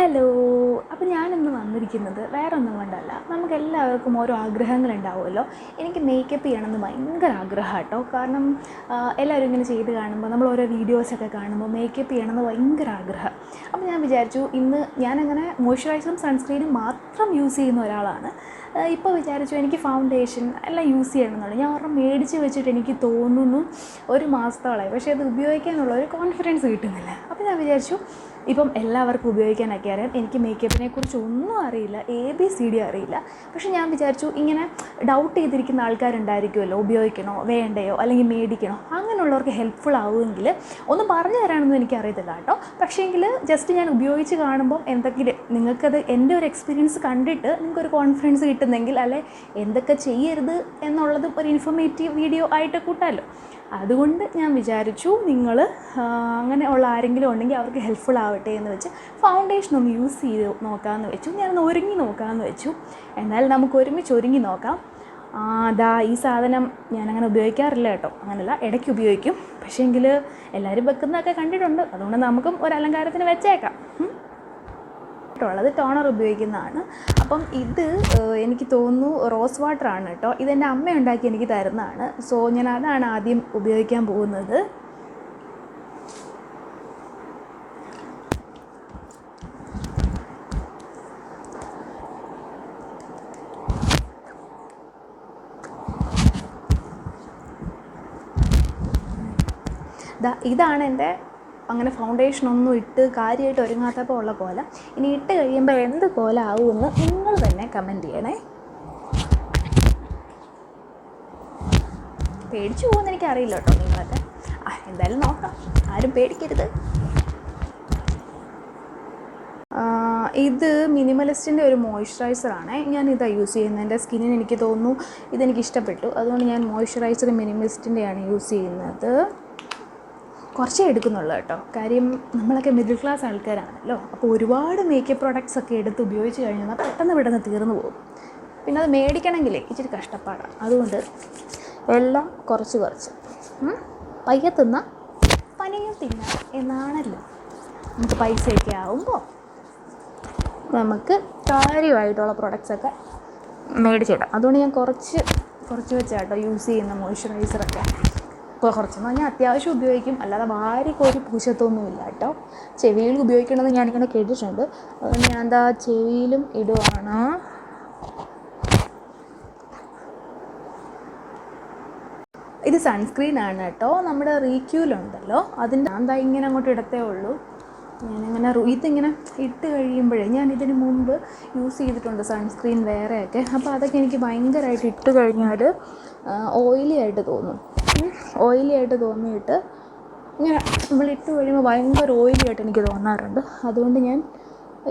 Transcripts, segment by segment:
Hello. അപ്പോൾ ഞാനിന്ന് വന്നിരിക്കുന്നത് വേറൊന്നും കൊണ്ടല്ല, നമുക്കെല്ലാവർക്കും ഓരോ ആഗ്രഹങ്ങളുണ്ടാവുമല്ലോ. എനിക്ക് മേക്കപ്പ് ചെയ്യണമെന്ന് ഭയങ്കര ആഗ്രഹമാണ് കേട്ടോ. കാരണം എല്ലാവരും ഇങ്ങനെ ചെയ്ത് കാണുമ്പോൾ, നമ്മൾ ഓരോ വീഡിയോസൊക്കെ കാണുമ്പോൾ മേക്കപ്പ് ചെയ്യണമെന്ന് ഭയങ്കര ആഗ്രഹം. അപ്പോൾ ഞാൻ വിചാരിച്ചു, ഇന്ന് ഞാനങ്ങനെ മോയ്സ്ചറൈസറും സൺസ്ക്രീനും മാത്രം യൂസ് ചെയ്യുന്ന ഒരാളാണ്. ഇപ്പോൾ വിചാരിച്ചു എനിക്ക് ഫൗണ്ടേഷൻ എല്ലാം യൂസ് ചെയ്യണമെന്നുണ്ട്. ഞാൻ ഒരെണ്ണം മേടിച്ച് വെച്ചിട്ട് എനിക്ക് തോന്നുന്നു ഒരു മാസത്തോളമായി, പക്ഷേ അത് ഉപയോഗിക്കാനുള്ള ഒരു കോൺഫിഡൻസ് കിട്ടുന്നില്ല. അപ്പോൾ ഞാൻ വിചാരിച്ചു, ഇപ്പം എല്ലാവർക്കും ഉപയോഗിക്കാനൊക്കെ അറിയാം, എനിക്ക് മേക്കപ്പിനെ കുറിച്ച് ഒന്നും അറിയില്ല, ABCD അറിയില്ല. പക്ഷേ ഞാൻ വിചാരിച്ചു, ഇങ്ങനെ ഡൗട്ട് ചെയ്തിരിക്കുന്ന ആൾക്കാരുണ്ടായിരിക്കുമല്ലോ, ഉപയോഗിക്കണോ വേണ്ടയോ അല്ലെങ്കിൽ മേടിക്കണോ, അങ്ങനെയുള്ളവർക്ക് ഹെൽപ്ഫുൾ ആവുമെങ്കിൽ ഒന്ന് പറഞ്ഞു തരാനൊന്നും എനിക്കറിയത്തില്ല കേട്ടോ. പക്ഷേങ്കിൽ ജസ്റ്റ് ഞാൻ ഉപയോഗിച്ച് കാണുമ്പോൾ എന്തെങ്കിലും നിങ്ങൾക്കത് എൻ്റെ ഒരു എക്സ്പീരിയൻസ് കണ്ടിട്ട് നിങ്ങൾക്കൊരു കോൺഫിഡൻസ് കിട്ടുന്നെങ്കിൽ, അല്ലെ എന്തൊക്കെ ചെയ്യരുത് എന്നുള്ളതും ഒരു ഇൻഫോർമേറ്റീവ് വീഡിയോ ആയിട്ട് കൂട്ടാമല്ലോ. അതുകൊണ്ട് ഞാൻ വിചാരിച്ചു, നിങ്ങൾ അങ്ങനെ ഉള്ള ആരെങ്കിലും ഉണ്ടെങ്കിൽ അവർക്ക് ഹെൽപ്ഫുൾ ആവട്ടെ എന്ന് വെച്ച് ഫൗണ്ടേഷൻ ഒന്ന് യൂസ് ചെയ്ത് നോക്കാമെന്ന് വെച്ചു. ഞാനൊന്ന് ഒരുങ്ങി നോക്കാമെന്ന് വെച്ചു. എന്തായാലും നമുക്ക് ഒരുമിച്ച് ഒരുങ്ങി നോക്കാം. അതാ ഈ സാധനം ഞാനങ്ങനെ ഉപയോഗിക്കാറില്ല കേട്ടോ, അങ്ങനെയല്ല, ഇടയ്ക്ക് ഉപയോഗിക്കും. പക്ഷേങ്കിൽ എല്ലാവരും വെക്കുന്നതൊക്കെ കണ്ടിട്ടുണ്ട്, അതുകൊണ്ട് നമുക്കും ഒരു അലങ്കാരത്തിന് വെച്ചേക്കാം. ഉള്ളത് ടോണർ ഉപയോഗിക്കുന്നതാണ്. അപ്പം ഇത് എനിക്ക് തോന്നുന്നു റോസ് വാട്ടറാണ് കേട്ടോ. ഇതെൻ്റെ അമ്മ ഉണ്ടാക്കി എനിക്ക് തരുന്നതാണ്. സോ ഞാൻ അതാണ് ആദ്യം ഉപയോഗിക്കാൻ പോകുന്നത്. ഇതാണ് എൻ്റെ അങ്ങനെ ഫൗണ്ടേഷനൊന്നും ഇട്ട് കാര്യമായിട്ട് ഒരുങ്ങാത്തപ്പോൾ ഉള്ള കോല. ഇനി ഇട്ട് കഴിയുമ്പോൾ എന്ത് കോല ആവുമെന്ന് നിങ്ങൾ തന്നെ കമൻറ്റ് ചെയ്യണേ. പേടിച്ചു പോകുമെന്ന് എനിക്കറിയില്ല കേട്ടോ നിങ്ങളൊക്കെ. എന്തായാലും നോക്കാം, ആരും പേടിക്കരുത്. ഇത് മിനിമലിസ്റ്റിൻ്റെ ഒരു മോയ്സ്ചറൈസറാണ്. ഞാനിതാണ് യൂസ് ചെയ്യുന്നത്. എൻ്റെ സ്കിന്നിന് എനിക്ക് തോന്നുന്നു ഇതെനിക്ക് ഇഷ്ടപ്പെട്ടു, അതുകൊണ്ട് ഞാൻ മോയ്സ്ചറൈസർ മിനിമലിസ്റ്റിൻ്റെയാണ് യൂസ് ചെയ്യുന്നത്. കുറച്ചേ എടുക്കുന്നുള്ളൂ കേട്ടോ. കാര്യം നമ്മളൊക്കെ മിഡിൽ ക്ലാസ് ആൾക്കാരാണല്ലോ. അപ്പോൾ ഒരുപാട് മേക്കപ്പ് പ്രോഡക്റ്റ്സ് ഒക്കെ എടുത്ത് ഉപയോഗിച്ച് കഴിഞ്ഞാൽ പെട്ടെന്ന് തീർന്നു പോകും. പിന്നെ അത് മേടിക്കണമെങ്കിലേ ഇച്ചിരി കഷ്ടപ്പാടാണ്. അതുകൊണ്ട് എല്ലാം കുറച്ച് പയ്യെ തിന്ന പനിയും തിന്നാം എന്നാണല്ലോ. നമുക്ക് പൈസയൊക്കെ ആവുമ്പോൾ നമുക്ക് കാര്യമായിട്ടുള്ള പ്രൊഡക്ട്സൊക്കെ മേടിച്ചിടാം. അതുകൊണ്ട് ഞാൻ കുറച്ച് വെച്ചാട്ടോ യൂസ് ചെയ്യുന്ന മോയ്സ്ചറൈസറൊക്കെ. ഇപ്പോൾ കുറച്ചെന്ന് പറഞ്ഞാൽ അത്യാവശ്യം ഉപയോഗിക്കും, അല്ലാതെ വാരിക്കോരി പൂശത്തൊന്നുമില്ല കേട്ടോ. ചെവിയിൽ ഉപയോഗിക്കണമെന്ന് ഞാനിങ്ങനെ കേട്ടിട്ടുണ്ട്, അതുകൊണ്ട് ഞാൻ എന്താ ചെവിയിലും ഇടുവാണ്. ഇത് സൺസ്ക്രീനാണ് കേട്ടോ. നമ്മുടെ റീക്യൂലുണ്ടല്ലോ, അതിൻ്റെ എന്താ ഇങ്ങനെ അങ്ങോട്ട് ഇടത്തേ ഉള്ളൂ. ഞാനിങ്ങനെ ഇതിങ്ങനെ ഇട്ട് കഴിയുമ്പോഴേ, ഞാൻ ഇതിന് മുമ്പ് യൂസ് ചെയ്തിട്ടുണ്ട് സൺസ്ക്രീൻ വേറെയൊക്കെ. അപ്പോൾ അതൊക്കെ എനിക്ക് ഭയങ്കരമായിട്ട് ഇട്ട് കഴിഞ്ഞാൽ ഓയിലി ആയിട്ട് തോന്നിയിട്ട് ഇങ്ങനെ നമ്മളിട്ട് കഴിയുമ്പോൾ ഭയങ്കര ഓയിലി ആയിട്ട് എനിക്ക് തോന്നാറുണ്ട്. അതുകൊണ്ട്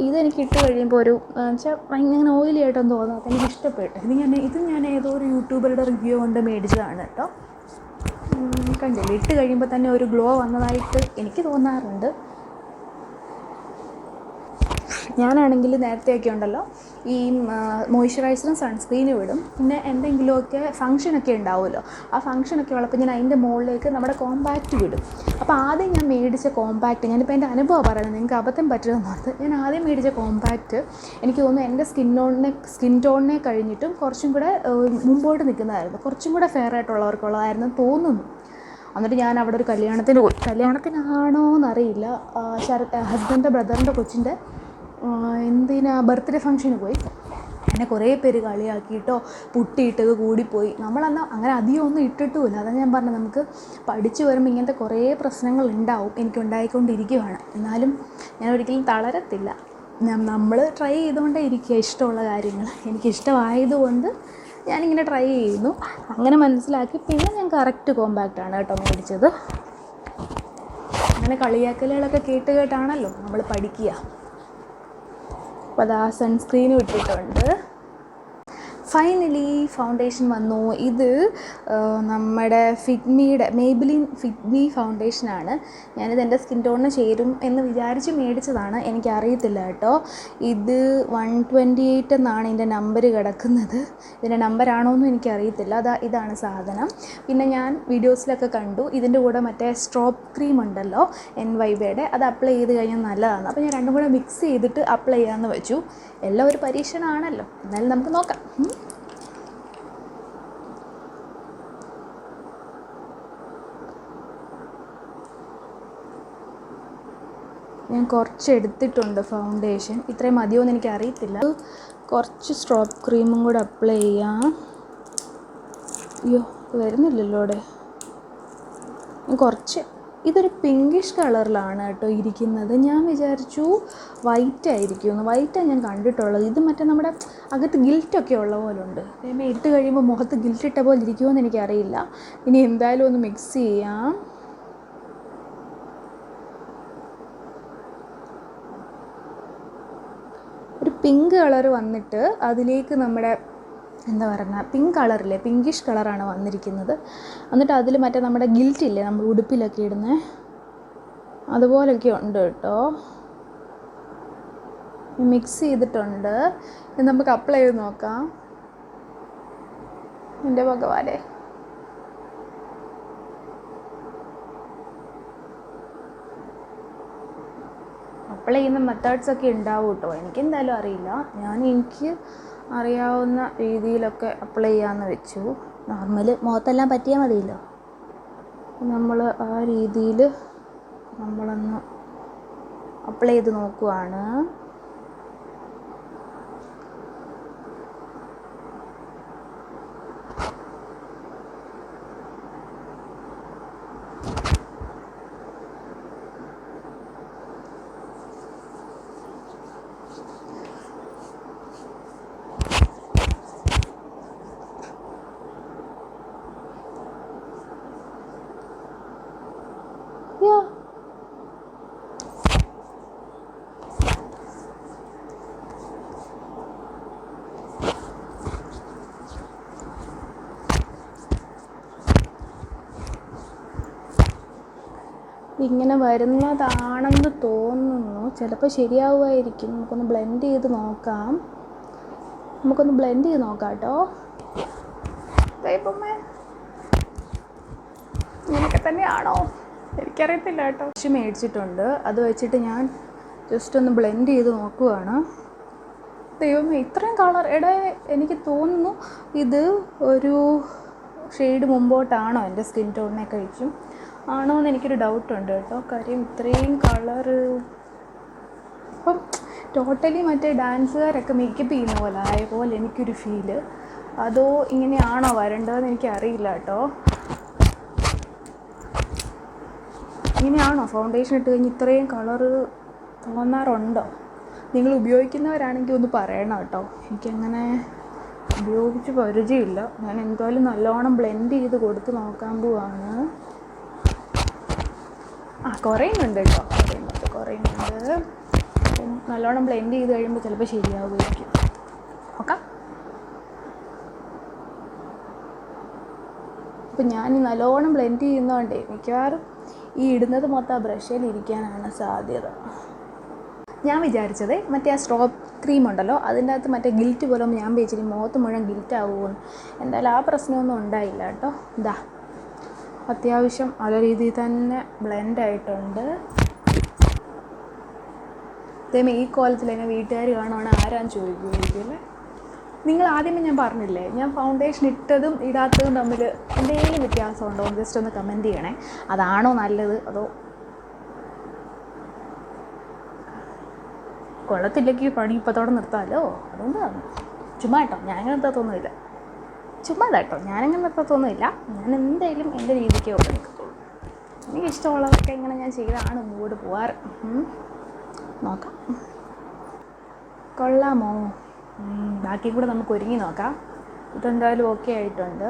ഇതെനിക്ക് ഇട്ട് കഴിയുമ്പോൾ ഒരു വെച്ചാൽ ഭയങ്കര ഓയിലി ആയിട്ടൊന്നും തോന്നാത്ത എനിക്ക് ഇഷ്ടപ്പെട്ടു. ഇത് ഞാൻ ഏതോ ഒരു യൂട്യൂബറുടെ റിവ്യൂ കൊണ്ട് മേടിച്ചതാണ് കേട്ടോ. കണ്ടില്ലേ, ഇട്ട് കഴിയുമ്പോൾ തന്നെ ഒരു ഗ്ലോ വന്നതായിട്ട് എനിക്ക് തോന്നാറുണ്ട്. ഞാനാണെങ്കിൽ നേരത്തെയൊക്കെ ഉണ്ടല്ലോ, ഈ മോയ്സ്ചറൈസറും സൺസ്ക്രീനും ഇടും. പിന്നെ എന്തെങ്കിലുമൊക്കെ ഫംഗ്ഷനൊക്കെ ഉണ്ടാവുമല്ലോ, ആ ഫംഗ്ഷനൊക്കെ ഉള്ളപ്പോൾ ഞാൻ അതിൻ്റെ മുകളിലേക്ക് നമ്മുടെ കോമ്പാക്റ്റ് വിടും. അപ്പോൾ ആദ്യം ഞാൻ മേടിച്ച കോമ്പാക്റ്റ്, ഞാനിപ്പോൾ എൻ്റെ അനുഭവം പറയുന്നത്, നിങ്ങൾക്ക് അബദ്ധം പറ്റുമെന്നോർത്ത്, ഞാൻ ആദ്യം മേടിച്ച കോമ്പാക്റ്റ് എനിക്ക് തോന്നുന്നു എൻ്റെ സ്കിൻ ടോണിനെ കഴിഞ്ഞിട്ടും കുറച്ചും കൂടെ മുമ്പോട്ട് നിൽക്കുന്നതായിരുന്നു, കുറച്ചും കൂടെ ഫെയർ ആയിട്ടുള്ളവർക്കുള്ളതായിരുന്നു തോന്നുന്നു. എന്നിട്ട് ഞാൻ അവിടെ ഒരു കല്യാണത്തിനാണോ എന്നറിയില്ല, ഹസ്ബൻഡിൻ്റെ ബ്രദറിൻ്റെ കൊച്ചിൻ്റെ ബർത്ത്ഡേ ഫംഗ്ഷന് പോയി. എന്നെ കുറേ പേര് കളിയാക്കിയിട്ടോ, പുട്ടിയിട്ടത് കൂടിപ്പോയി. നമ്മളന്ന് അങ്ങനെ അധികം ഒന്നും ഇട്ടിട്ടുമില്ല. അതാണ് ഞാൻ പറഞ്ഞത്, നമുക്ക് പഠിച്ചു വരുമ്പോൾ ഇങ്ങനത്തെ കുറേ പ്രശ്നങ്ങൾ ഉണ്ടാവും. എനിക്കുണ്ടായിക്കൊണ്ടിരിക്കുകയാണ്. എന്നാലും ഞാൻ ഒരിക്കലും തളരത്തില്ല. നമ്മൾ ട്രൈ ചെയ്തുകൊണ്ടേ ഇരിക്കുക. ഇഷ്ടമുള്ള കാര്യങ്ങൾ എനിക്കിഷ്ടമായതുകൊണ്ട് ഞാനിങ്ങനെ ട്രൈ ചെയ്യുന്നു. അങ്ങനെ മനസ്സിലാക്കി പിന്നെ ഞാൻ കറക്റ്റ് കോമ്പാക്റ്റാണ് കേട്ടോ മേടിച്ചത്. അങ്ങനെ കളിയാക്കലുകളൊക്കെ കേട്ടാണല്ലോ നമ്മൾ പഠിക്കുക. അപ്പോൾ അത് സൺസ്ക്രീനും ഇട്ടിട്ടുണ്ട്. ഫൈനലി ഫൗണ്ടേഷൻ വന്നു. ഇത് നമ്മുടെ മേബിലിൻ ഫിറ്റ്മി ഫൗണ്ടേഷനാണ്. ഞാനിത് എൻ്റെ സ്കിൻ ടോണിന് ചേരും എന്ന് വിചാരിച്ച് മേടിച്ചതാണ്, എനിക്കറിയത്തില്ല കേട്ടോ. ഇത് 128 എന്നാണ് ഇതിൻ്റെ നമ്പർ കിടക്കുന്നത്. ഇതിൻ്റെ നമ്പറാണോ എന്നും എനിക്കറിയത്തില്ല. ഇതാണ് സാധനം. പിന്നെ ഞാൻ വീഡിയോസിലൊക്കെ കണ്ടു ഇതിൻ്റെ കൂടെ മറ്റേ സ്ട്രോപ്പ് ക്രീം ഉണ്ടല്ലോ NYBയുടെ, അത് അപ്ലൈ ചെയ്ത് കഴിഞ്ഞാൽ നല്ലതാണ്. അപ്പോൾ ഞാൻ രണ്ടും കൂടെ മിക്സ് ചെയ്തിട്ട് അപ്ലൈ ചെയ്യാമെന്ന് വെച്ചു. എല്ലാം ഒരു പരീക്ഷണമാണല്ലോ, എന്നാലും നമുക്ക് നോക്കാം. ഞാൻ കുറച്ച് എടുത്തിട്ടുണ്ട് ഫൗണ്ടേഷൻ, ഇത്രയും മതിയോ എന്ന് എനിക്കറിയത്തില്ല. കുറച്ച് സ്ട്രോപ്പ് ക്രീമും കൂടെ അപ്ലൈ ചെയ്യാം. അയ്യോ വരുന്നില്ലല്ലോ അവിടെ. കുറച്ച് ഇതൊരു പിങ്കിഷ് കളറിലാണ് കേട്ടോ ഇരിക്കുന്നത്. ഞാൻ വിചാരിച്ചു വൈറ്റ് ആയിരിക്കുമെന്ന്. വൈറ്റാണ് ഞാൻ കണ്ടിട്ടുള്ളത്. ഇത് മറ്റേ നമ്മുടെ അകത്ത് ഗിൽറ്റൊക്കെ ഉള്ള പോലെ ഉണ്ട്. ഇട്ട് കഴിയുമ്പോൾ മുഖത്ത് ഗിൽറ്റ് ഇട്ട പോലെ ഇരിക്കുമെന്ന് എനിക്കറിയില്ല. ഇനി എന്തായാലും ഒന്ന് മിക്സ് ചെയ്യാം. ഒരു പിങ്ക് കളർ വന്നിട്ട് അതിലേക്ക് നമ്മുടെ എന്താ പറയുക, പിങ്ക് കളറില്ലേ, പിങ്കിഷ് കളറാണ് വന്നിരിക്കുന്നത്. എന്നിട്ട് അതിൽ മറ്റേ നമ്മുടെ ഗിൽറ്റില്ലേ നമ്മൾ ഉടുപ്പിലൊക്കെ ഇടുന്നത്, അതുപോലൊക്കെ ഉണ്ട് കേട്ടോ. മിക്സ് ചെയ്തിട്ടുണ്ട്. ഇത് നമുക്ക് അപ്ലൈ ചെയ്ത് നോക്കാം. എൻ്റെ ഭഗവാനെ, അപ്ലൈ ചെയ്യുന്ന മെത്തേഡ്സൊക്കെ ഉണ്ടാവും കേട്ടോ. എനിക്കെന്തായാലും അറിയില്ല. എനിക്ക് അറിയാവുന്ന രീതിയിലൊക്കെ അപ്ലൈ ചെയ്യാമെന്ന് വെച്ചു. നോർമൽ മുഖത്തെല്ലാം പറ്റിയാൽ മതിയല്ലോ. നമ്മൾ ആ രീതിയിൽ നമ്മളൊന്ന് അപ്ലൈ ചെയ്ത് നോക്കുവാണ്. ഇങ്ങനെ വരുന്നതാണെന്ന് തോന്നുന്നു. ചിലപ്പോൾ ശരിയാവുമായിരിക്കും. നമുക്കൊന്ന് ബ്ലെൻഡ് ചെയ്ത് നോക്കാം. കേട്ടോ. ഇങ്ങനെയൊക്കെ തന്നെയാണോ എനിക്കറിയത്തില്ല കേട്ടോ. പക്ഷെ മേടിച്ചിട്ടുണ്ട്. അത് വെച്ചിട്ട് ഞാൻ ജസ്റ്റ് ഒന്ന് ബ്ലെൻഡ് ചെയ്ത് നോക്കുവാണ്. ദൈവമേ, ഇത്രയും കളർ! എനിക്ക് തോന്നുന്നു ഇത് ഒരു ഷെയ്ഡ് മുമ്പോട്ടാണോ എൻ്റെ സ്കിൻ ടോണിനെ കഴിച്ചും ആണോ എന്ന് എനിക്കൊരു ഡൗട്ടുണ്ട് കേട്ടോ. കാര്യം ഇത്രയും കളറ് അപ്പം ടോട്ടലി മറ്റേ ഡാൻസുകാരൊക്കെ മേക്കപ്പ് ചെയ്യുന്ന പോലെ ആയ പോലെ എനിക്കൊരു ഫീല്. അതോ ഇങ്ങനെയാണോ വരേണ്ടതെന്ന് എനിക്കറിയില്ല കേട്ടോ. ഇങ്ങനെയാണോ ഫൗണ്ടേഷൻ ഇട്ട് കഴിഞ്ഞ് ഇത്രയും കളറ് തോന്നാറുണ്ടോ? നിങ്ങൾ ഉപയോഗിക്കുന്നവരാണെങ്കിൽ ഒന്ന് പറയണം കേട്ടോ. എനിക്കങ്ങനെ ഉപയോഗിച്ച് പരിചയമില്ല. ഞാൻ എന്തായാലും നല്ലോണം ബ്ലെൻഡ് ചെയ്ത് കൊടുത്ത് നോക്കാൻ പോവാണ്. കുറയുന്നുണ്ട് കേട്ടോ, കുറയുന്നുണ്ട്. നല്ലോണം ബ്ലെൻഡ് ചെയ്ത് കഴിയുമ്പോൾ ചിലപ്പോൾ ശരിയാവുമായിരിക്കും. നോക്കാം. അപ്പം ഞാൻ നല്ലോണം ബ്ലെൻഡ് ചെയ്യുന്നതുകൊണ്ടേ മിക്കവാറും ഈ ഇടുന്നത് മൊത്തം ആ ബ്രഷിൽ ഇരിക്കാനാണ് സാധ്യത. ഞാൻ വിചാരിച്ചത് മറ്റേ ആ സ്ട്രോപ്പ് ക്രീം ഉണ്ടല്ലോ അതിൻ്റെ അകത്ത് മറ്റേ ഗിൽറ്റ് പോലെ ഞാൻ വിചാരിച്ചിട്ട് മുഖത്ത് മുഴുവൻ ഗിൽറ്റ് ആവുമെന്ന്. എന്തായാലും ആ പ്രശ്നമൊന്നും ഉണ്ടായില്ല കേട്ടോ. അത്യാവശ്യം നല്ല രീതിയിൽ തന്നെ ബ്ലെൻഡ് ആയിട്ടുണ്ട്. ഈ കോലത്തിൽ എന്നെ വീട്ടുകാർ കാണുവാണെങ്കിൽ ആരാന്ന് ചോദിക്കുമായിരിക്കും അല്ലേ. നിങ്ങൾ ആദ്യമേ ഞാൻ പറഞ്ഞില്ലേ, ഞാൻ ഫൗണ്ടേഷൻ ഇട്ടതും ഇടാത്തതും തമ്മിൽ എന്തെങ്കിലും വ്യത്യാസമുണ്ടോ എന്ന് ജസ്റ്റ് ഒന്ന് കമൻറ്റ് ചെയ്യണേ. അതാണോ നല്ലത്, അതോ കൊള്ളത്തില്ലെങ്കിൽ പണി ഇപ്പോഴത്തോടെ നിർത്താമല്ലോ. അതുകൊണ്ടാണ്. ചുമ്മാ കേട്ടോ, ഞാനങ്ങനെ നിർത്താത്തൊന്നുമില്ല. ഞാനങ്ങനെ നിർത്താത്തൊന്നുമില്ല. ഞാൻ എന്തായാലും എൻ്റെ രീതിക്ക് ഓർഡർ നിൽക്കത്തുള്ളൂ. എനിക്കിഷ്ടമുള്ളതൊക്കെ ഇങ്ങനെ ഞാൻ ചെയ്താണ് മുമ്പോട്ട് പോവാറ്. നോക്കാം, കൊള്ളാമോ? ബാക്കി കൂടെ നമുക്ക് ഒരുങ്ങി നോക്കാം. ഇതെന്തായാലും ഓക്കെ ആയിട്ടുണ്ട്.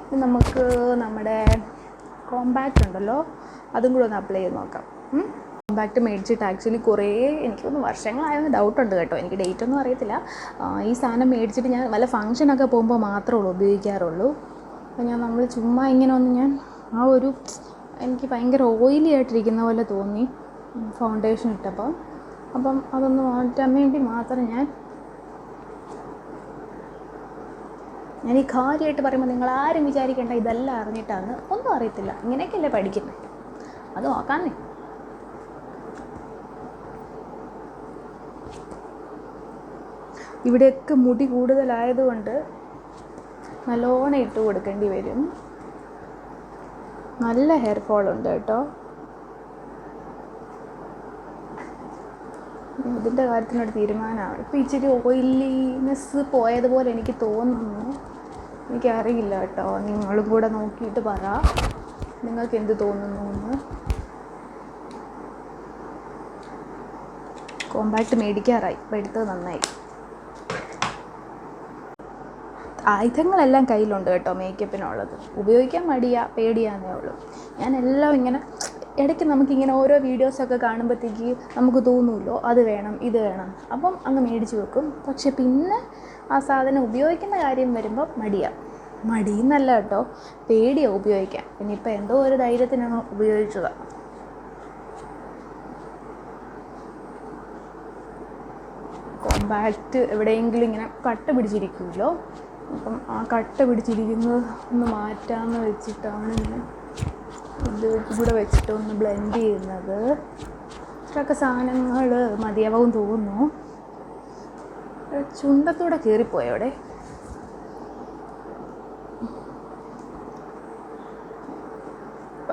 ഇനി നമുക്ക് നമ്മുടെ കോമ്പാക്റ്റ് ഉണ്ടല്ലോ അതും കൂടെ ഒന്ന് അപ്ലൈ ചെയ്ത് നോക്കാം. കോമ്പാക്റ്റ് മേടിച്ചിട്ട് ആക്ച്വലി കുറേ എനിക്കൊന്ന് വർഷങ്ങളായെന്ന് ഡൗട്ടുണ്ട് കേട്ടോ, എനിക്ക് ഡേറ്റ് ഒന്നും അറിയത്തില്ല. ഈ സാധനം മേടിച്ചിട്ട് ഞാൻ വല്ല ഫംഗ്ഷനൊക്കെ പോകുമ്പോൾ മാത്രമേ ഉപയോഗിക്കാറുള്ളൂ. അപ്പോൾ നമ്മൾ ചുമ്മാ ഇങ്ങനെ ഒന്ന് ഞാൻ എനിക്ക് ഭയങ്കര ഓയിലി ആയിട്ടിരിക്കുന്ന പോലെ തോന്നി ഫൗണ്ടേഷൻ ഇട്ടപ്പോൾ. അപ്പം അതൊന്ന് മാറ്റാൻ വേണ്ടി മാത്രം ഞാൻ ഈ കാര്യമായിട്ട് പറയുമ്പോൾ നിങ്ങൾ ആരും വിചാരിക്കേണ്ട ഇതെല്ലാം അറിഞ്ഞിട്ടാണ്, ഒന്നും അറിയത്തില്ല, ഇങ്ങനെയൊക്കെയല്ലേ പഠിക്കുന്നത്, അത് നോക്കാന്നേ. ഇവിടെയൊക്കെ മുടി കൂടുതലായതുകൊണ്ട് നല്ലോണം ഇട്ട് കൊടുക്കേണ്ടി വരും. നല്ല ഹെയർ ഫോൾ ഉണ്ട് കേട്ടോ. ഇതിൻ്റെ കാര്യത്തിനൊരു തീരുമാനമാണ്. ഇപ്പോൾ ഇച്ചിരി ഓയിലിനെസ് പോയതുപോലെ എനിക്ക് തോന്നുന്നു. എനിക്കറിയില്ല കേട്ടോ, നിങ്ങളും കൂടെ നോക്കിയിട്ട് പറ നിങ്ങൾക്ക് എന്ത് തോന്നുന്നു എന്ന്. കോമ്പാക്റ്റ് മേടിക്കാറായി, ഇപ്പോൾ എടുത്തത് നന്നായി. ആയുധങ്ങളെല്ലാം കയ്യിലുണ്ട് കേട്ടോ മേക്കപ്പിനുള്ളത്. ഉപയോഗിക്കാൻ പേടിയാന്നേ ഉള്ളൂ. ഞാൻ എല്ലാം ഇങ്ങനെ ഇടയ്ക്ക് നമുക്കിങ്ങനെ ഓരോ വീഡിയോസൊക്കെ കാണുമ്പോഴത്തേക്ക് നമുക്ക് തോന്നുമല്ലോ അത് വേണം ഇത് വേണം, അപ്പം അങ്ങ് മേടിച്ച് വെക്കും. പക്ഷെ പിന്നെ ആ സാധനം ഉപയോഗിക്കുന്ന കാര്യം വരുമ്പോൾ മടിയെന്നല്ല കേട്ടോ, പേടിയാണ് ഉപയോഗിക്കാൻ. പിന്നെ ഇപ്പം എന്തോ ഒരു ധൈര്യത്തിനങ്ങ് ഉപയോഗിച്ചതാണ്. കോമ്പാക്റ്റ് എവിടെയെങ്കിലും ഇങ്ങനെ കട്ട പിടിച്ചിരിക്കുമല്ലോ, അപ്പം ആ കട്ട പിടിച്ചിരിക്കുന്നത് ഒന്ന് മാറ്റാമെന്ന് വെച്ചിട്ടാണ് ഞാൻ ഇവിടെ വെച്ചിട്ട് ഒന്ന് ബ്ലെൻഡ് ചെയ്യുന്നത്. ഇത്രയൊക്കെ സാധനങ്ങൾ മതിയാവും തോന്നുന്നു. ചുണ്ടത്തൂടെ കയറിപ്പോയോടെ.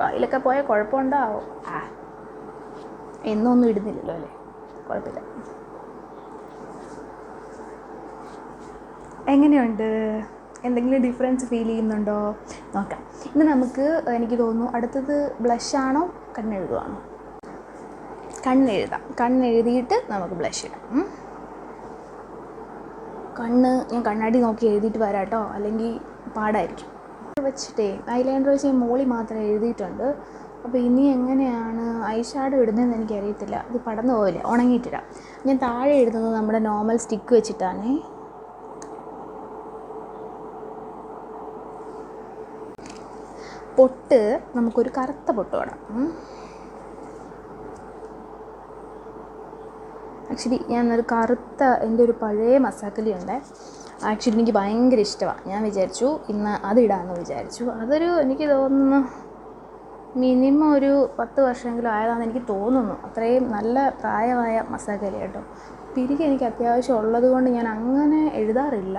അതിലൊക്കെ പോയാൽ കുഴപ്പമുണ്ടാവും. എന്നൊന്നും ഇടുന്നില്ലല്ലോ അല്ലേ, കുഴപ്പമില്ല. എങ്ങനെയുണ്ട്? എന്തെങ്കിലും ഡിഫറൻസ് ഫീൽ ചെയ്യുന്നുണ്ടോ? നോക്കാം. ഇന്ന് നമുക്ക്, എനിക്ക് തോന്നുന്നു അടുത്തത് ബ്ലഷാണോ കണ്ണെഴുതുവാണോ? കണ്ണെഴുതിയിട്ട് നമുക്ക് ബ്ലഷ് ഇടാം. ഞാൻ കണ്ണാടി നോക്കി എഴുതിയിട്ട് വരാം കേട്ടോ, അല്ലെങ്കിൽ പാടായിരിക്കും. വെച്ചിട്ടേ ഐലൈനർ വെച്ച് മോളി മാത്രം എഴുതിയിട്ടുണ്ട്. അപ്പോൾ ഇനി എങ്ങനെയാണ് ഐ ഷാഡോ ഇടുന്നതെന്ന് എനിക്കറിയത്തില്ല. ഇത് പടന്നു പോവില്ല, ഉണങ്ങിയിട്ടിടാം. ഞാൻ താഴെ എഴുതുന്നത് നമ്മുടെ നോർമൽ സ്റ്റിക്ക് വെച്ചിട്ടാണ്. പൊട്ട് നമുക്കൊരു കറുത്ത പൊട്ട് വേണം. ആക്ച്വലി ഞാനൊരു കറുത്ത എൻ്റെ ഒരു പഴയ മസാക്കലിയുണ്ട്. ആക്ച്വലി എനിക്ക് ഭയങ്കര ഇഷ്ടമാണ്. ഞാൻ വിചാരിച്ചു ഇന്ന് അതിടാമെന്ന് വിചാരിച്ചു. എനിക്ക് തോന്നുന്നു മിനിമം ഒരു 10 വർഷമെങ്കിലും ആയതാണെന്ന് എനിക്ക് തോന്നുന്നു. അത്രയും നല്ല പ്രായമായ മസാക്കല കേട്ടോ. പിരികെ എനിക്ക് അത്യാവശ്യം ഉള്ളത് കൊണ്ട് ഞാൻ അങ്ങനെ എഴുതാറില്ല.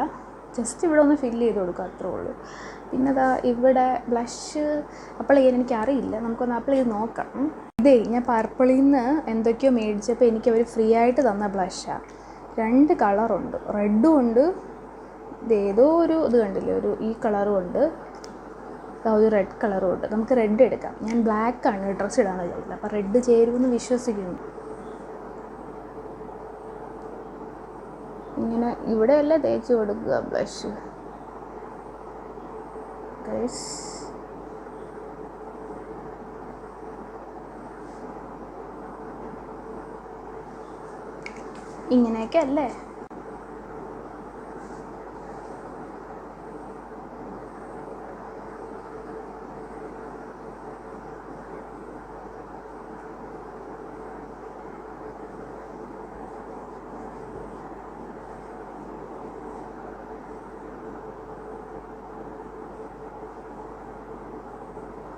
ജസ്റ്റ് ഇവിടെ ഒന്ന് ഫില്ല് ചെയ്ത് കൊടുക്കുക, അത്രേ ഉള്ളൂ. പിന്നെ ഇവിടെ ബ്ലഷ് അപ്ലൈ ചെയ്യാൻ എനിക്കറിയില്ല, നമുക്കൊന്ന് അപ്ലൈ ചെയ്ത് നോക്കാം. ഞാൻ പർപ്പിളിൽ നിന്ന് എന്തൊക്കെയോ മേടിച്ചപ്പോൾ എനിക്ക് അവർ ഫ്രീ ആയിട്ട് തന്ന ബ്ലഷാണ്. 2 കളറുണ്ട്, റെഡും ഉണ്ട്, ഇതേതോ ഒരു ഇത് കണ്ടില്ലേ, ഈ കളറും ഉണ്ട്, ഒരു റെഡ് കളറും ഉണ്ട്. നമുക്ക് റെഡ് എടുക്കാം. ഞാൻ ബ്ലാക്കാണ് ഡ്രസ്സ് ഇടാൻ വിചാരിച്ചില്ല, അപ്പോൾ റെഡ് ചേരുമെന്ന് വിശ്വസിക്കുന്നു. ഇങ്ങനെ ഇവിടെയല്ലേ തേച്ച് കൊടുക്കുക ബ്ലഷ്. ഇങ്ങനെയൊക്കെ അല്ലേ.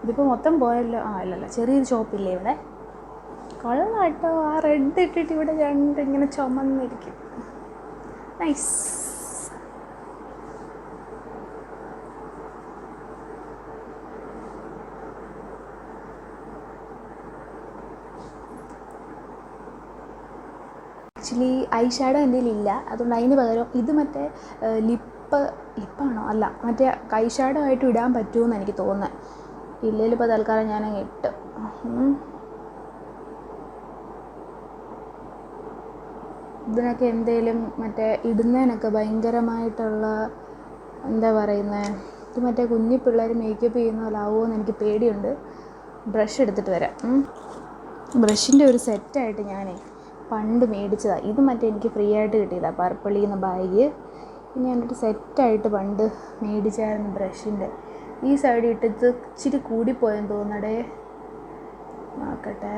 ഇതിപ്പോൾ മൊത്തം പോയല്ലോ. അല്ലല്ല, ചെറിയൊരു ഷോപ്പില്ലേ ഇവിടെ. കൊള്ളാട്ടോ, ആ റെഡ് ഇട്ടിട്ട് ഇവിടെ 2 ഇങ്ങനെ ചുമന്നിരിക്കും. നൈസ്. ആക്ച്വലി ഐ ഷാഡോ എൻ്റെ കയ്യിലില്ല, അതുകൊണ്ട് അതിന് പകരം ഇത് മറ്റേ ലിപ്പാണോ അല്ല, മറ്റേ ഐ ഷാഡോ ആയിട്ട് ഇടാൻ പറ്റുമെന്ന് എനിക്ക് തോന്നുന്നത്. ഇല്ലെങ്കിൽ ഇപ്പോൾ തൽക്കാലം ഞാനങ്ങ് ഇട്ട്. ഇതിനൊക്കെ എന്തേലും മറ്റേ ഇടുന്നതിനൊക്കെ ഭയങ്കരമായിട്ടുള്ള എന്താ പറയുന്നത്, ഇത് മറ്റേ കുഞ്ഞി പിള്ളേർ മേക്കപ്പ് ചെയ്യുന്ന പോലെ ആവുമോ എന്ന് എനിക്ക് പേടിയുണ്ട്. ബ്രഷ് എടുത്തിട്ട് വരാം. ബ്രഷിൻ്റെ ഒരു സെറ്റായിട്ട് ഞാനേ പണ്ട് മേടിച്ചതാണ്. ഇത് മറ്റേ എനിക്ക് ഫ്രീ ആയിട്ട് കിട്ടിയതാണ് പർപ്പിളിൽ നിന്ന് ബാഗ്. പിന്നെ എൻ്റെ സെറ്റായിട്ട് പണ്ട് മേടിച്ചായിരുന്നു ബ്രഷിൻ്റെ. ഈ സൈഡ് ഇട്ടിട്ട് ഇച്ചിരി കൂടിപ്പോയെന്ന് തോന്നടേ, നോക്കട്ടെ.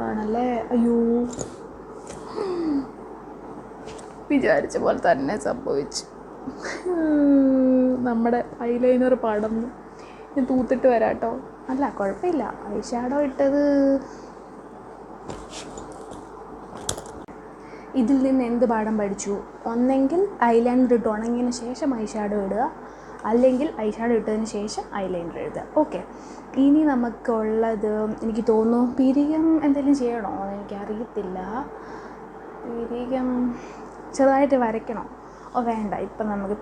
ആണല്ലേ, അയ്യോ വിചാരിച്ച പോലെ തന്നെ സംഭവിച്ചു. നമ്മുടെ ഐലൈനർ പടന്നു. ഞാൻ തൂത്തിട്ട് വരാം കേട്ടോ. അല്ല കുഴപ്പമില്ല, ഐ ഷാഡോ ഇട്ടത് ഇതിൽ നിന്ന് എന്ത് പാഠം പഠിച്ചു? ഒന്നെങ്കിൽ ഐലൈനർ ഇട്ട് ഉണങ്ങിയതിന് ശേഷം ഐ ഷാഡോ ഇടുക, അല്ലെങ്കിൽ ഐ ഷാഡോ ഇട്ടതിന് ശേഷം ഐലൈനർ എഴുതുക. ഓക്കെ, ഇനി നമുക്കുള്ളത് എനിക്ക് തോന്നുന്നു പിരികം എന്തെങ്കിലും ചെയ്യണോ എന്ന് എനിക്കറിയത്തില്ല. പിരികം ചെറുതായിട്ട് വരയ്ക്കണോ? വേണ്ട,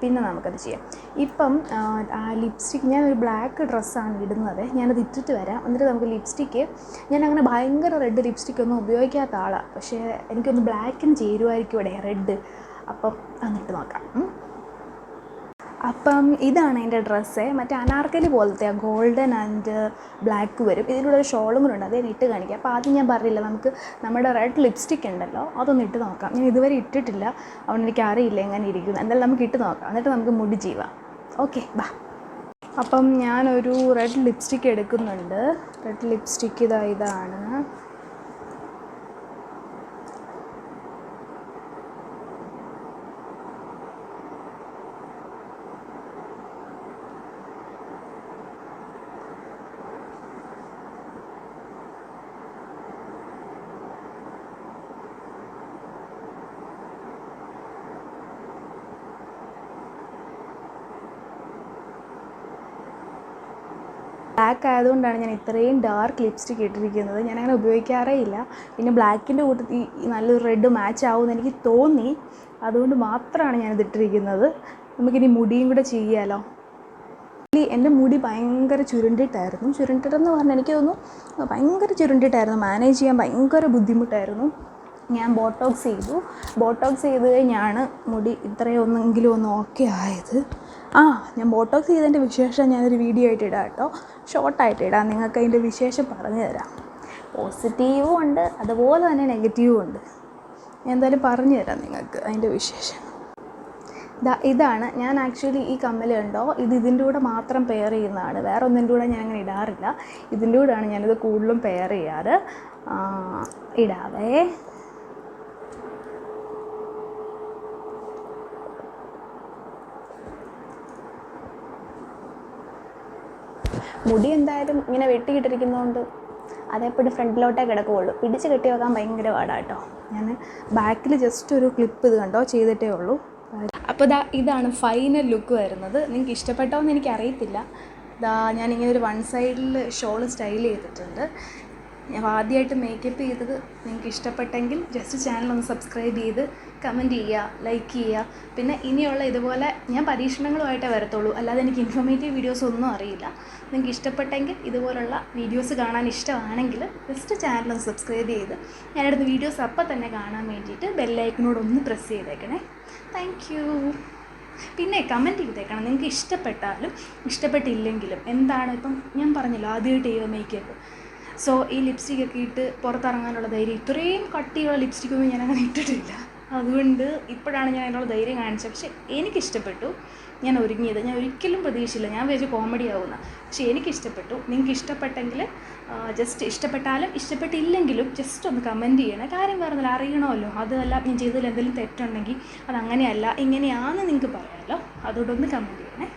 പിന്നെ നമുക്കത് ചെയ്യാം. ഇപ്പം ആ ലിപ്സ്റ്റിക്ക്, ഞാനൊരു ബ്ലാക്ക് ഡ്രസ്സാണ് ഇടുന്നത്, ഞാനത് ഇട്ടിട്ട് വരാം. എന്നിട്ട് നമുക്ക് ലിപ്സ്റ്റിക്ക്, ഞാനങ്ങനെ ഭയങ്കര റെഡ് ലിപ്സ്റ്റിക്കൊന്നും ഉപയോഗിക്കാത്ത ആളാണ്, പക്ഷേ എനിക്കൊന്ന് ബ്ലാക്കിന് ചേരുമായിരിക്കും ഇവിടെ റെഡ്. അപ്പം എന്നിട്ട് നോക്കാം. അപ്പം ഇതാണ് എൻ്റെ ഡ്രസ്സ്. മറ്റേ അനാർക്കലി പോലത്തെ ഗോൾഡൻ ആൻഡ് ബ്ലാക്ക് വരും. ഇതിലൂടെ ഒരു ഷോളും കൂടെ ഉണ്ട്, അത് ഇട്ട് കാണിക്കാം. അപ്പോൾ ആദ്യം ഞാൻ പറഞ്ഞില്ല, നമുക്ക് നമ്മുടെ റെഡ് ലിപ്സ്റ്റിക് ഉണ്ടല്ലോ, അതൊന്ന് ഇട്ട് നോക്കാം. ഞാൻ ഇതുവരെ ഇട്ടിട്ടില്ല, അതുകൊണ്ട് എനിക്ക് അറിയില്ല എങ്ങനെ ഇരിക്കുന്നു. എന്തായാലും നമുക്ക് ഇട്ട് നോക്കാം, എന്നിട്ട് നമുക്ക് മുടി ചെയ്യാം. ഓക്കെ, ബാ. അപ്പം ഞാനൊരു റെഡ് ലിപ്സ്റ്റിക്ക് എടുക്കുന്നുണ്ട്. റെഡ് ലിപ്സ്റ്റിക്ക് ഇതാണ്. ബ്ലാക്ക് ആയതുകൊണ്ടാണ് ഞാൻ ഇത്രയും ഡാർക്ക് ലിപ്സ്റ്റിക്ക് ഇട്ടിരിക്കുന്നത്. ഞാനങ്ങനെ ഉപയോഗിക്കാറേ ഇല്ല. പിന്നെ ബ്ലാക്കിൻ്റെ കൂട്ടത്തിൽ നല്ലൊരു റെഡ് മാച്ച് ആവുമെന്ന് എനിക്ക് തോന്നി, അതുകൊണ്ട് മാത്രമാണ് ഞാനിത് ഇട്ടിരിക്കുന്നത്. നമുക്കിനി മുടിയും കൂടെ ചെയ്യാമല്ലോ. എൻ്റെ മുടി ഭയങ്കര ചുരുണ്ടിട്ടെന്ന് പറഞ്ഞാൽ എനിക്ക് തോന്നുന്നു ഭയങ്കര ചുരുണ്ടിട്ടായിരുന്നു. മാനേജ് ചെയ്യാൻ ഭയങ്കര ബുദ്ധിമുട്ടായിരുന്നു. ഞാൻ ബോട്ടോക്സ് ചെയ്ത് കഴിഞ്ഞാണ് മുടി ഇത്രയൊന്നെങ്കിലും ഒന്ന് ഓക്കെ ആയത്. ഞാൻ ബോട്ടോക്സ് ചെയ്തതിൻ്റെ വിശേഷം ഞാനൊരു വീഡിയോ ആയിട്ട് ഇടാം കേട്ടോ, ഷോർട്ടായിട്ട് ഇടാം. നിങ്ങൾക്ക് അതിൻ്റെ വിശേഷം പറഞ്ഞു തരാം. പോസിറ്റീവും ഉണ്ട്, അതുപോലെ തന്നെ നെഗറ്റീവും ഉണ്ട്. ഞാൻ എന്തായാലും പറഞ്ഞു തരാം നിങ്ങൾക്ക് അതിൻ്റെ വിശേഷം. ഇതാണ് ഞാൻ ആക്ച്വലി ഈ കമ്മൽ കണ്ടോ, ഇതിൻ്റെ കൂടെ മാത്രം പെയർ ചെയ്യുന്നതാണ്, വേറെ ഒന്നിൻ്റെ കൂടെ ഞാൻ അങ്ങനെ ഇടാറില്ല. ഇതിൻ്റെ കൂടെയാണ് ഞാനിത് കൂടുതലും പെയർ ചെയ്യാറ്. ഇടാവേ. മുടി എന്തായാലും ഇങ്ങനെ വെട്ടിക്കിട്ടിരിക്കുന്നതുകൊണ്ട് അതേപ്പടി ഫ്രണ്ടിലോട്ടേ കിടക്കുകയുള്ളൂ. പിടിച്ച് കെട്ടി വെക്കാൻ ഭയങ്കര പാടാണ് കേട്ടോ. ഞാൻ ബാക്കിൽ ജസ്റ്റ് ഒരു ക്ലിപ്പ് ഇത് കണ്ടോ ചെയ്തിട്ടേ ഉള്ളൂ. അപ്പോൾ ഇതാണ് ഫൈനൽ ലുക്ക് വരുന്നത്. നിങ്ങൾക്ക് ഇഷ്ടപ്പെട്ടോ എന്ന് എനിക്കറിയത്തില്ല. ഞാനിങ്ങനെ ഒരു വൺ സൈഡിൽ ഷോള് സ്റ്റൈൽ ചെയ്തിട്ടുണ്ട്. ഞാൻ ആദ്യമായിട്ട് മേക്കപ്പ് ചെയ്തത്. നിങ്ങൾക്ക് ഇഷ്ടപ്പെട്ടെങ്കിൽ ജസ്റ്റ് ചാനലൊന്ന് സബ്സ്ക്രൈബ് ചെയ്ത് കമൻറ്റ് ചെയ്യുക, ലൈക്ക് ചെയ്യുക. പിന്നെ ഇനിയുള്ള ഇതുപോലെ ഞാൻ പരീക്ഷണങ്ങളുമായിട്ടേ വരത്തുള്ളൂ, അല്ലാതെ എനിക്ക് ഇൻഫോർമേറ്റീവ് വീഡിയോസ് ഒന്നും അറിയില്ല. നിങ്ങൾക്ക് ഇഷ്ടപ്പെട്ടെങ്കിൽ ഇതുപോലുള്ള വീഡിയോസ് കാണാൻ ഇഷ്ടമാണെങ്കിൽ ജസ്റ്റ് ചാനലൊന്ന് സബ്സ്ക്രൈബ് ചെയ്ത് ഞാനെടുത്ത വീഡിയോസ് അപ്പം തന്നെ കാണാൻ വേണ്ടിയിട്ട് ബെല്ലൈക്കനോടൊന്ന് പ്രസ് ചെയ്തേക്കണേ. Thank you. പിന്നെ കമൻറ്റ് ചെയ്തേക്കണം നിങ്ങൾക്ക് ഇഷ്ടപ്പെട്ടാലും ഇഷ്ടപ്പെട്ടില്ലെങ്കിലും. എന്താണ് ഇപ്പം ഞാൻ പറഞ്ഞല്ലോ ആദ്യമായിട്ട് ചെയ്യുക മേക്കപ്പ്, സോ ഈ ലിപ്സ്റ്റിക്കൊക്കെ ഇട്ട് പുറത്തിറങ്ങാനുള്ള ധൈര്യം, ഇത്രയും കട്ടിയുള്ള ലിപ്സ്റ്റിക്കൊന്നും ഞാനങ്ങനെ ഇട്ടിട്ടില്ല. അതുകൊണ്ട് ഇപ്പോഴാണ് ഞാൻ അതിനുള്ള ധൈര്യം കാണിച്ചത്. പക്ഷേ എനിക്കിഷ്ടപ്പെട്ടു, ഞാൻ ഒരുങ്ങിയത്. ഞാൻ ഒരിക്കലും പ്രതീക്ഷിച്ചില്ല, ഞാൻ വിചാരിച്ചു കോമഡി ആവുന്ന. പക്ഷേ എനിക്കിഷ്ടപ്പെട്ടു. നിങ്ങൾക്ക് ഇഷ്ടപ്പെട്ടെങ്കിൽ ജസ്റ്റ് ഇഷ്ടപ്പെട്ടാലും ഇഷ്ടപ്പെട്ടില്ലെങ്കിലും ജസ്റ്റ് ഒന്ന് കമൻറ്റ് ചെയ്യണേ. കാര്യം പറഞ്ഞാൽ അറിയണമല്ലോ, അതല്ല ഞാൻ ചെയ്തതിൽ എന്തെങ്കിലും തെറ്റുണ്ടെങ്കിൽ അതങ്ങനെയല്ല ഇങ്ങനെയാണെന്ന് നിങ്ങൾക്ക് പറയാമല്ലോ. അതുകൊണ്ടൊന്ന് കമൻറ്റ് ചെയ്യണേ.